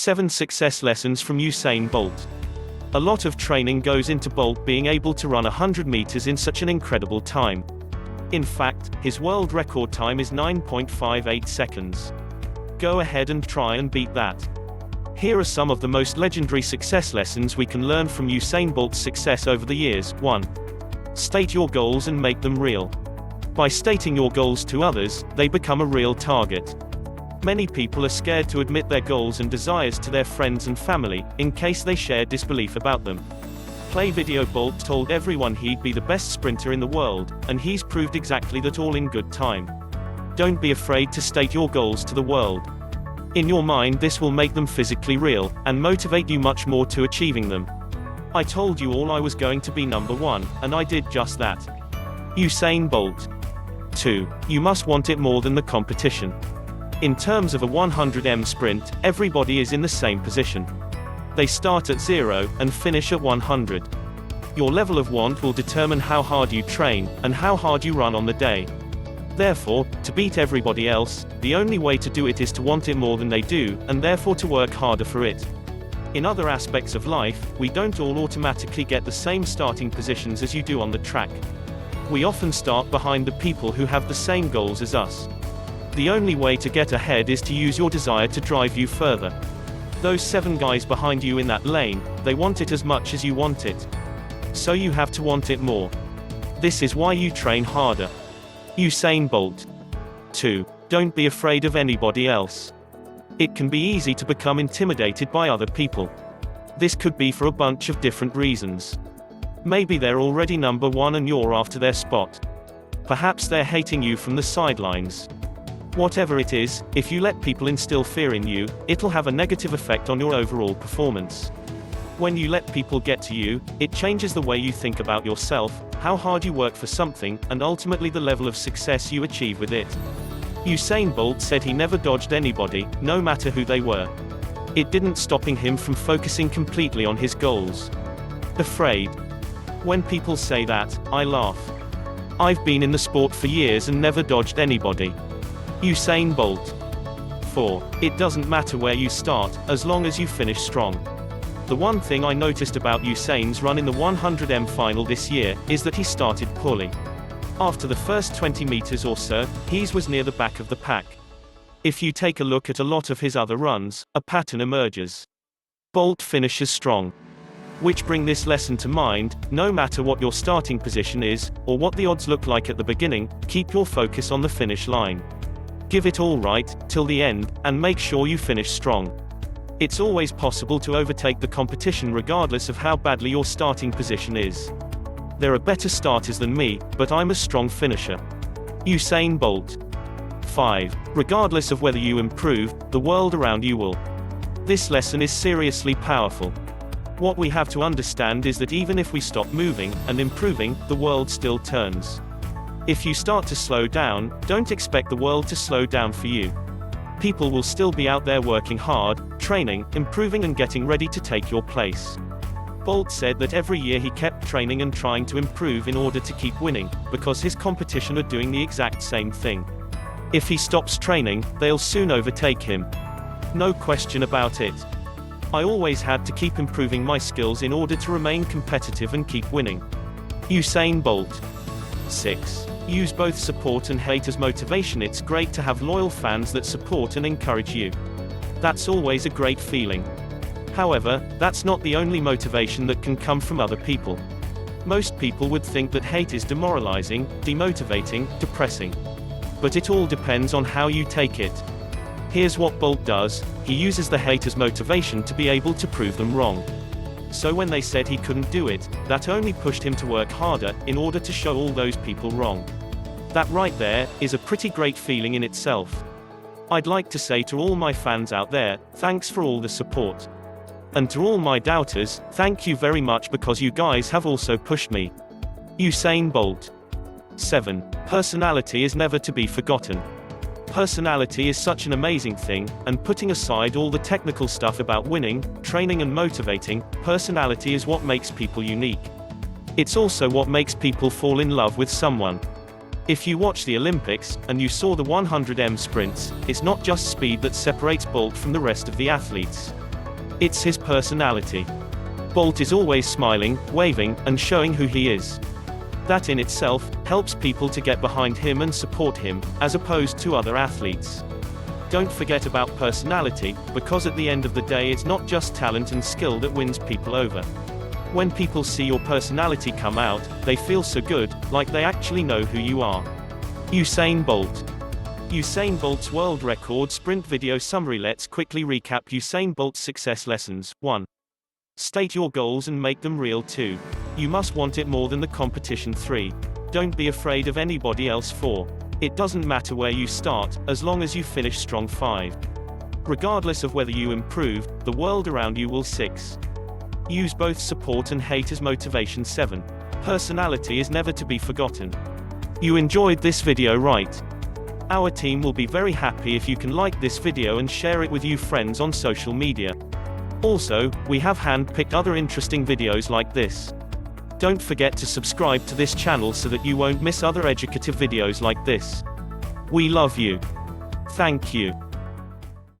7 Success Lessons from Usain Bolt. A lot of training goes into Bolt being able to run 100 meters in such an incredible time. In fact, his world record time is 9.58 seconds. Go ahead and try and beat that. Here are some of the most legendary success lessons we can learn from Usain Bolt's success over the years. 1. State your goals and make them real. By stating your goals to others, they become a real target. Many people are scared to admit their goals and desires to their friends and family, in case they share disbelief about them. Play video. Bolt told everyone he'd be the best sprinter in the world, and he's proved exactly that, all in good time. Don't be afraid to state your goals to the world. In your mind, this will make them physically real, and motivate you much more to achieving them. I told you all I was going to be number one, and I did just that. Usain Bolt. 2. You must want it more than the competition. In terms of a 100m sprint, everybody is in the same position. They start at 0, and finish at 100. Your level of want will determine how hard you train, and how hard you run on the day. Therefore, to beat everybody else, the only way to do it is to want it more than they do, and therefore to work harder for it. In other aspects of life, we don't all automatically get the same starting positions as you do on the track. We often start behind the people who have the same goals as us. The only way to get ahead is to use your desire to drive you further. Those 7 guys behind you in that lane, they want it as much as you want it. So you have to want it more. This is why you train harder. Usain Bolt. 2. Don't be afraid of anybody else. It can be easy to become intimidated by other people. This could be for a bunch of different reasons. Maybe they're already number one and you're after their spot. Perhaps they're hating you from the sidelines. Whatever it is, if you let people instill fear in you, it'll have a negative effect on your overall performance. When you let people get to you, it changes the way you think about yourself, how hard you work for something, and ultimately the level of success you achieve with it. Usain Bolt said he never dodged anybody, no matter who they were. It didn't stopping him from focusing completely on his goals. Afraid. When people say that, I laugh. I've been in the sport for years and never dodged anybody. Usain Bolt. 4. It doesn't matter where you start, as long as you finish strong. The one thing I noticed about Usain's run in the 100m final this year, is that he started poorly. After the first 20 meters or so, he was near the back of the pack. If you take a look at a lot of his other runs, a pattern emerges. Bolt finishes strong. Which bring this lesson to mind: no matter what your starting position is, or what the odds look like at the beginning, keep your focus on the finish line. Give it all right, till the end, and make sure you finish strong. It's always possible to overtake the competition regardless of how badly your starting position is. There are better starters than me, but I'm a strong finisher. Usain Bolt. 5. Regardless of whether you improve, the world around you will. This lesson is seriously powerful. What we have to understand is that even if we stop moving and improving, the world still turns. If you start to slow down, don't expect the world to slow down for you. People will still be out there working hard, training, improving and getting ready to take your place. Bolt said that every year he kept training and trying to improve in order to keep winning, because his competition are doing the exact same thing. If he stops training, they'll soon overtake him. No question about it. I always had to keep improving my skills in order to remain competitive and keep winning. Usain Bolt. 6. Use both support and hate as motivation. It's great to have loyal fans that support and encourage you. That's always a great feeling. However, that's not the only motivation that can come from other people. Most people would think that hate is demoralizing, demotivating, depressing. But it all depends on how you take it. Here's what Bolt does: he uses the hate as motivation to be able to prove them wrong. So when they said he couldn't do it, that only pushed him to work harder, in order to show all those people wrong. That right there, is a pretty great feeling in itself. I'd like to say to all my fans out there, thanks for all the support. And to all my doubters, thank you very much, because you guys have also pushed me. Usain Bolt. 7. Personality is never to be forgotten. Personality is such an amazing thing, and putting aside all the technical stuff about winning, training and motivating, personality is what makes people unique. It's also what makes people fall in love with someone. If you watch the Olympics, and you saw the 100m sprints, it's not just speed that separates Bolt from the rest of the athletes. It's his personality. Bolt is always smiling, waving, and showing who he is. That in itself helps people to get behind him and support him, as opposed to other athletes. Don't forget about personality, because at the end of the day it's not just talent and skill that wins people over. When people see your personality come out, they feel so good, like they actually know who you are. Usain Bolt. Usain Bolt's world record sprint video summary. Let's quickly recap Usain Bolt's success lessons. 1. State your goals and make them real. 2. You must want it more than the competition. 3. Don't be afraid of anybody else. 4. It doesn't matter where you start, as long as you finish strong. 5. Regardless of whether you improve, the world around you will. 6. Use both support and hate as motivation. 7. Personality is never to be forgotten. You enjoyed this video, right? Our team will be very happy if you can like this video and share it with your friends on social media. Also, we have hand-picked other interesting videos like this. Don't forget to subscribe to this channel so that you won't miss other educative videos like this. We love you. Thank you.